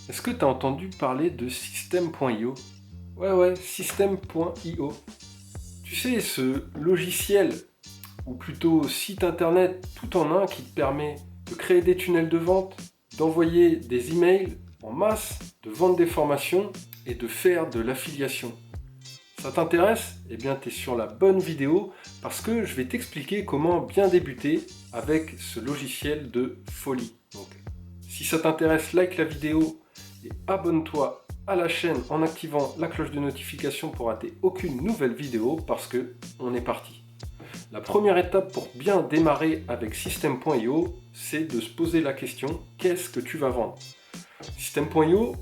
Est-ce que tu as entendu parler de System.io? Ouais, System.io. Tu sais, ce logiciel, ou plutôt site internet tout en un qui te permet de créer des tunnels de vente, d'envoyer des emails en masse, de vendre des formations et de faire de l'affiliation. Ça t'intéresse? Eh bien, tu es sur la bonne vidéo parce que je vais t'expliquer comment bien débuter avec ce logiciel de folie. Donc, si ça t'intéresse, like la vidéo et abonne-toi à la chaîne en activant la cloche de notification pour rater aucune nouvelle vidéo parce que on est parti. La première étape pour bien démarrer avec System.io, c'est de se poser la question, qu'est-ce que tu vas vendre? System.io,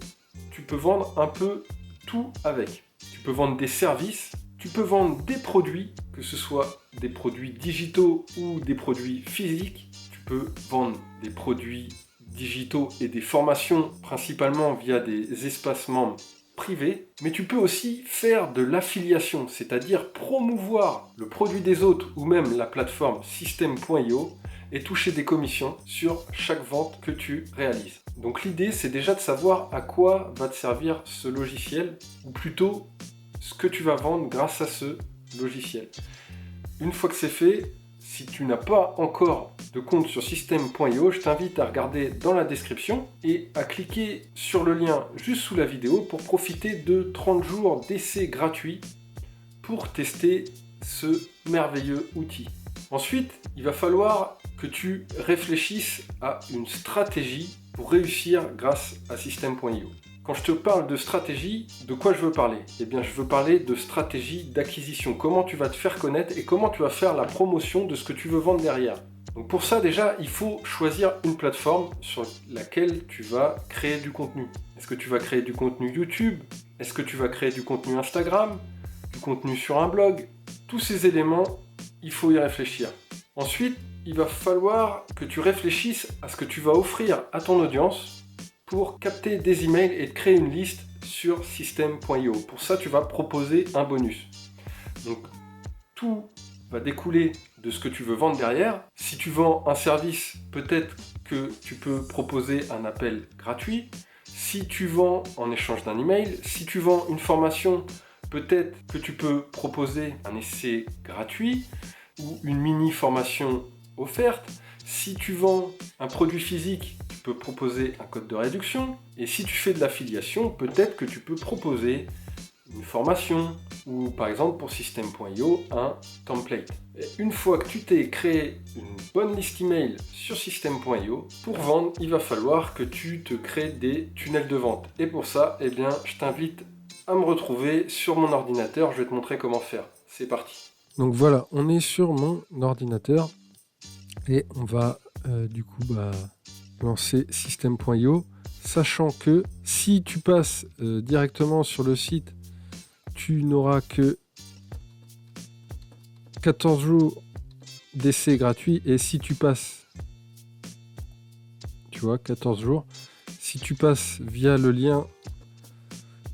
tu peux vendre un peu tout avec. Tu peux vendre des services, tu peux vendre des produits, que ce soit des produits digitaux ou des produits physiques. Tu peux vendre des produits digitaux et des formations principalement via des espaces membres privés, mais tu peux aussi faire de l'affiliation, c'est-à-dire promouvoir le produit des autres ou même la plateforme System.io et toucher des commissions sur chaque vente que tu réalises. Donc l'idée, c'est déjà de savoir à quoi va te servir ce logiciel, ou plutôt ce que tu vas vendre grâce à ce logiciel. Une fois que c'est fait, si tu n'as pas encore de compte sur System.io, je t'invite à regarder dans la description et à cliquer sur le lien juste sous la vidéo pour profiter de 30 jours d'essai gratuit pour tester ce merveilleux outil. Ensuite, il va falloir que tu réfléchisses à une stratégie pour réussir grâce à System.io. Quand je te parle de stratégie, de quoi je veux parler? Eh bien, je veux parler de stratégie d'acquisition. Comment tu vas te faire connaître et comment tu vas faire la promotion de ce que tu veux vendre derrière. Donc pour ça, déjà, il faut choisir une plateforme sur laquelle tu vas créer du contenu. Est-ce que tu vas créer du contenu YouTube? Est-ce que tu vas créer du contenu Instagram? Du contenu sur un blog? Tous ces éléments, il faut y réfléchir. Ensuite, il va falloir que tu réfléchisses à ce que tu vas offrir à ton audience pour capter des emails et de créer une liste sur System.io. Pour ça, tu vas proposer un bonus. Donc, tout va découler de ce que tu veux vendre derrière. Si tu vends un service, peut-être que tu peux proposer un appel gratuit. Si tu vends en échange d'un email, si tu vends une formation, peut-être que tu peux proposer un essai gratuit ou une mini formation offerte. Si tu vends un produit physique, tu peux proposer un code de réduction. Et si tu fais de l'affiliation, peut-être que tu peux proposer une formation ou par exemple pour System.io un template. Et une fois que tu t'es créé une bonne liste email sur System.io, pour vendre, il va falloir que tu te crées des tunnels de vente. Et pour ça, eh bien, je t'invite à me retrouver sur mon ordinateur. Je vais te montrer comment faire. C'est parti. Donc voilà, on est sur mon ordinateur et on va lancer System.io, sachant que si tu passes directement sur le site, tu n'auras que 14 jours d'essai gratuit. Et si tu passes, 14 jours, si tu passes via le lien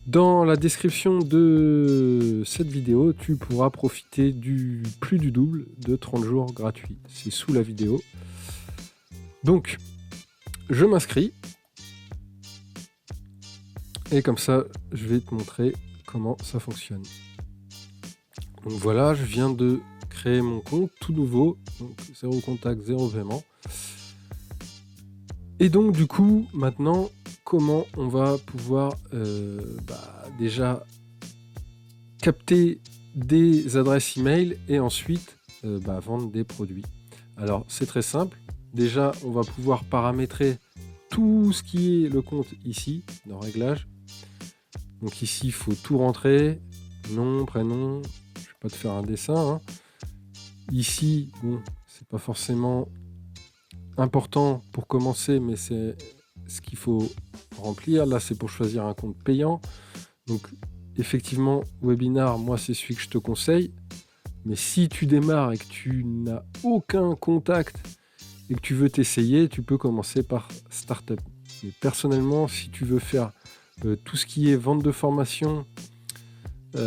dans la description de cette vidéo, tu pourras profiter du plus du double de 30 jours gratuits. C'est sous la vidéo. Donc, je m'inscris. Et comme ça, je vais te montrer comment ça fonctionne. Donc voilà, je viens de créer mon compte tout nouveau. Donc, 0 contact, 0 paiement. Et donc, du coup, maintenant, comment on va pouvoir déjà capter des adresses email et ensuite vendre des produits. Alors c'est très simple. Déjà on va pouvoir paramétrer tout ce qui est le compte ici dans réglages. Donc ici il faut tout rentrer, nom, prénom. Je vais pas te faire un dessin. Ici c'est pas forcément important pour commencer, mais c'est ce qu'il faut remplir. Là c'est pour choisir un compte payant. Donc effectivement, webinar, moi c'est celui que je te conseille. Mais si tu démarres et que tu n'as aucun contact et que tu veux t'essayer, tu peux commencer par Startup. Mais personnellement, si tu veux faire tout ce qui est vente de formation ou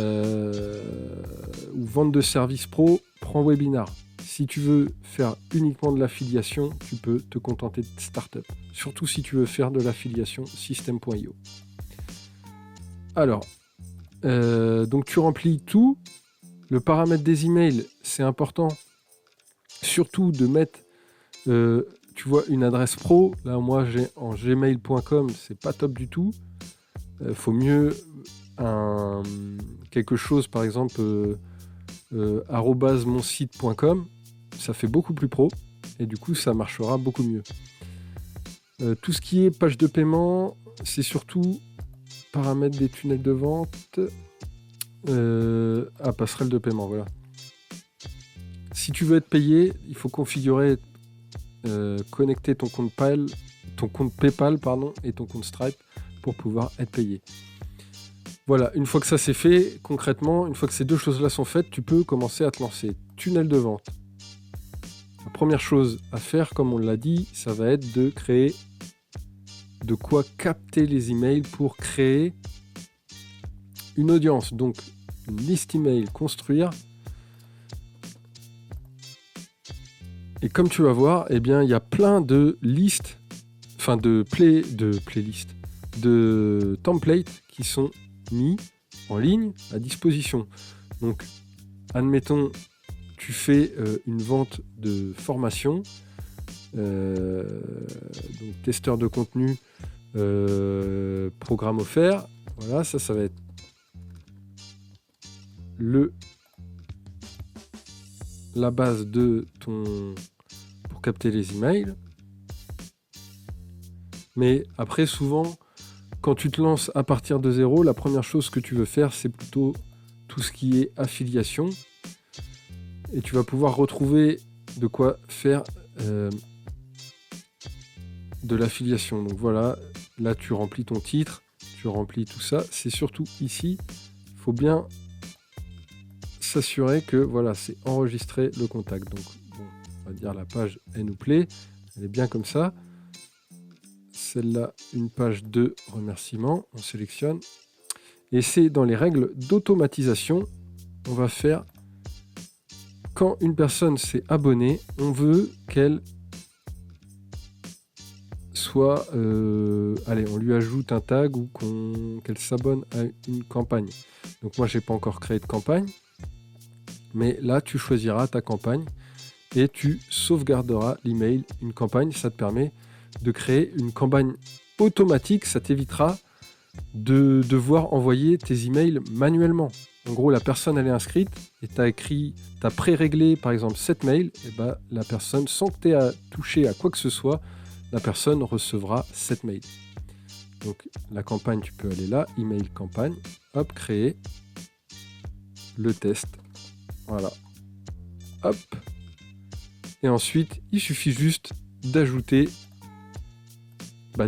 vente de services pro, prends webinar. Si tu veux faire uniquement de l'affiliation, tu peux te contenter de startup. Surtout si tu veux faire de l'affiliation System.io. Alors, donc tu remplis tout. Le paramètre des emails, c'est important. Surtout de mettre, tu vois, une adresse pro. Là, moi, j'ai en gmail.com, c'est pas top du tout. Faut mieux quelque chose, par exemple, @monsite.com. Ça fait beaucoup plus pro. Et du coup, ça marchera beaucoup mieux. Tout ce qui est page de paiement, c'est surtout paramètres des tunnels de vente. Passerelle de paiement, voilà. Si tu veux être payé, il faut configurer, connecter ton compte PayPal et ton compte Stripe pour pouvoir être payé. Voilà, une fois que ça c'est fait, concrètement, une fois que ces deux choses-là sont faites, tu peux commencer à te lancer. Tunnel de vente. La première chose à faire, comme on l'a dit, ça va être de créer de quoi capter les emails pour créer une audience. Donc, une liste email, construire. Et comme tu vas voir, eh bien, il y a plein de listes, enfin de playlists, de templates qui sont mis en ligne à disposition. Donc, admettons, tu fais une vente de formation, donc testeur de contenu, programme offert. Voilà, ça va être la base de pour capter les emails. Mais après, souvent, quand tu te lances à partir de zéro, la première chose que tu veux faire, c'est plutôt tout ce qui est affiliation. Et tu vas pouvoir retrouver de quoi faire de l'affiliation. Donc voilà, là tu remplis ton titre, tu remplis tout ça. C'est surtout ici, il faut bien s'assurer que voilà, c'est enregistré le contact. Donc bon, on va dire la page elle nous plaît, elle est bien comme ça. Celle-là, une page de remerciements, on sélectionne. Et c'est dans les règles d'automatisation, on va faire quand une personne s'est abonnée, on veut qu'elle soit, on lui ajoute un tag ou qu'elle s'abonne à une campagne. Donc moi, j'ai pas encore créé de campagne, mais là, tu choisiras ta campagne et tu sauvegarderas l'email. Une campagne, ça te permet de créer une campagne automatique, ça t'évitera de devoir envoyer tes emails manuellement. En gros, la personne elle est inscrite et tu as pré-réglé par exemple 7 mails, et bah, la personne, sans que tu aies à toucher à quoi que ce soit, la personne recevra 7 mails. Donc la campagne, tu peux aller là, email campagne, hop, créer le test. Voilà. Hop. Et ensuite, il suffit juste d'ajouter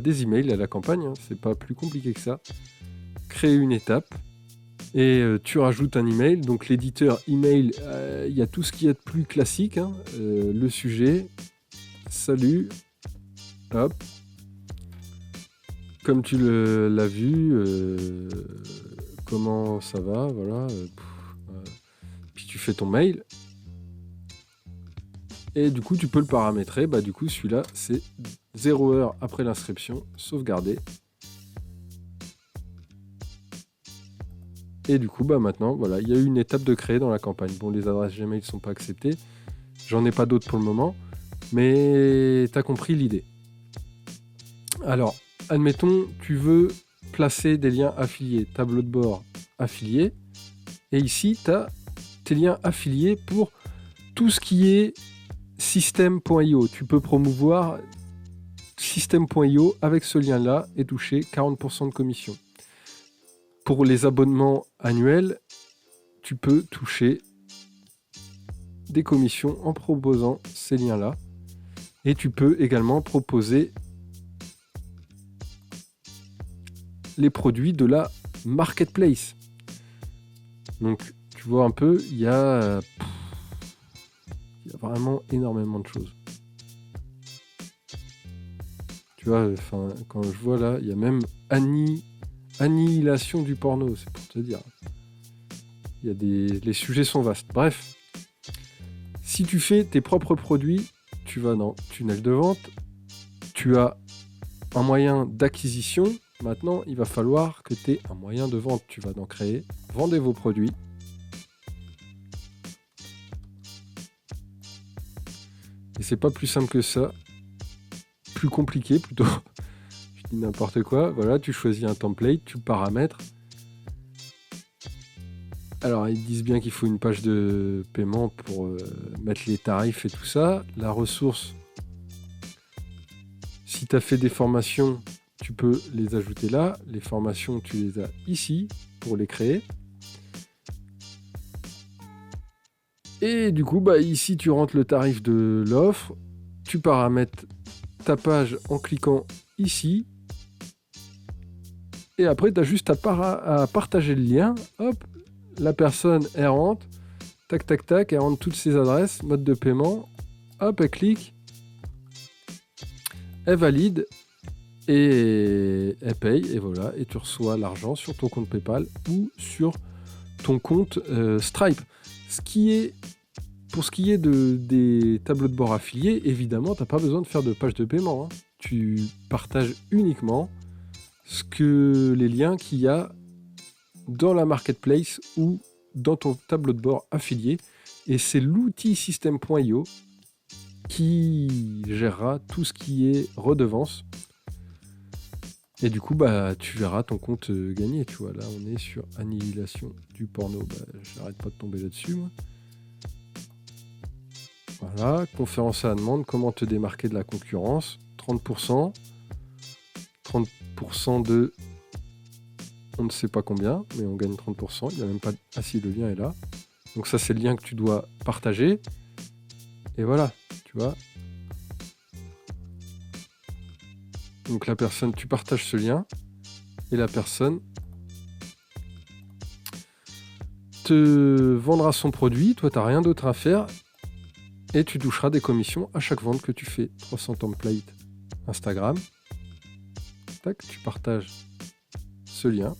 des emails à la campagne, hein. C'est pas plus compliqué que ça. Créer une étape et tu rajoutes un email. Donc l'éditeur email, il y a tout ce qu'il y a de plus classique, hein. Le sujet, salut, hop. Comme tu l'as vu, comment ça va, voilà. Puis tu fais ton mail. Et du coup, tu peux le paramétrer. Du coup, celui-là, c'est 0 heure après l'inscription, sauvegardé. Et du coup, maintenant, voilà, il y a eu une étape de créer dans la campagne. Bon, les adresses Gmail ne sont pas acceptées. J'en ai pas d'autres pour le moment. Mais tu as compris l'idée. Alors, admettons, tu veux placer des liens affiliés. Tableau de bord affilié. Et ici, tu as tes liens affiliés pour tout ce qui est System.io. Tu peux promouvoir System.io avec ce lien-là et toucher 40% de commission. Pour les abonnements annuels, tu peux toucher des commissions en proposant ces liens-là. Et tu peux également proposer les produits de la marketplace. Donc, tu vois un peu, il y a vraiment énormément de choses. Tu vois, quand je vois là, il y a même annihilation du porno, c'est pour te dire. Les sujets sont vastes. Bref, Si tu fais tes propres produits, tu vas dans tunnel de vente, tu as un moyen d'acquisition. Maintenant, il va falloir que tu aies un moyen de vente. Tu vas dans créer, vendez vos produits. Et c'est pas plus simple que ça. Plus compliqué plutôt. Je dis n'importe quoi. Voilà, tu choisis un template, tu paramètres. Alors, ils disent bien qu'il faut une page de paiement pour mettre les tarifs et tout ça. La ressource, si tu as fait des formations, tu peux les ajouter là. Les formations, tu les as ici pour les créer. Et du coup, ici, tu rentres le tarif de l'offre. Tu paramètres ta page en cliquant ici. Et après, tu as juste à partager le lien. Hop, la personne, elle rentre. Tac, tac, tac, elle rentre toutes ses adresses, mode de paiement. Hop, elle clique. Elle valide. Et elle paye. Et voilà. Et tu reçois l'argent sur ton compte PayPal ou sur ton compte Stripe. Pour ce qui est des tableaux de bord affiliés, évidemment, tu n'as pas besoin de faire de page de paiement. Hein. Tu partages uniquement les liens qu'il y a dans la marketplace ou dans ton tableau de bord affilié. Et c'est l'outil System.io qui gérera tout ce qui est redevance. Et du coup, tu verras ton compte gagner. Tu vois, là, on est sur annihilation du porno. J'arrête pas de tomber là-dessus, moi. Voilà, conférence à la demande, comment te démarquer de la concurrence, 30%, 30% de on ne sait pas combien, mais on gagne 30%, il n'y a même pas... Ah si, le lien est là. Donc ça, c'est le lien que tu dois partager. Et voilà, tu vois. Donc la personne, tu partages ce lien, et la personne te vendra son produit, toi, tu n'as rien d'autre à faire, et tu toucheras des commissions à chaque vente que tu fais. 300 templates Instagram. Tac, tu partages ce lien.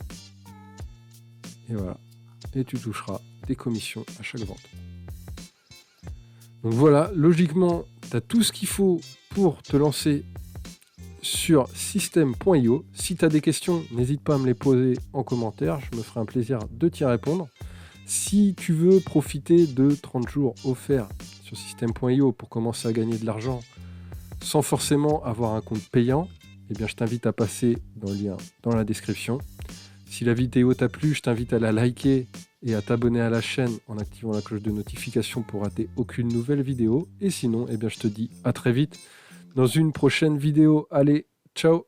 Et voilà. Et tu toucheras des commissions à chaque vente. Donc voilà, logiquement, tu as tout ce qu'il faut pour te lancer sur System.io. Si tu as des questions, n'hésite pas à me les poser en commentaire. Je me ferai un plaisir de t'y répondre. Si tu veux profiter de 30 jours offerts sur System.io pour commencer à gagner de l'argent sans forcément avoir un compte payant, eh bien, je t'invite à passer dans le lien dans la description. Si la vidéo t'a plu, je t'invite à la liker et à t'abonner à la chaîne en activant la cloche de notification pour rater aucune nouvelle vidéo. Et sinon, eh bien, je te dis à très vite dans une prochaine vidéo. Allez, ciao!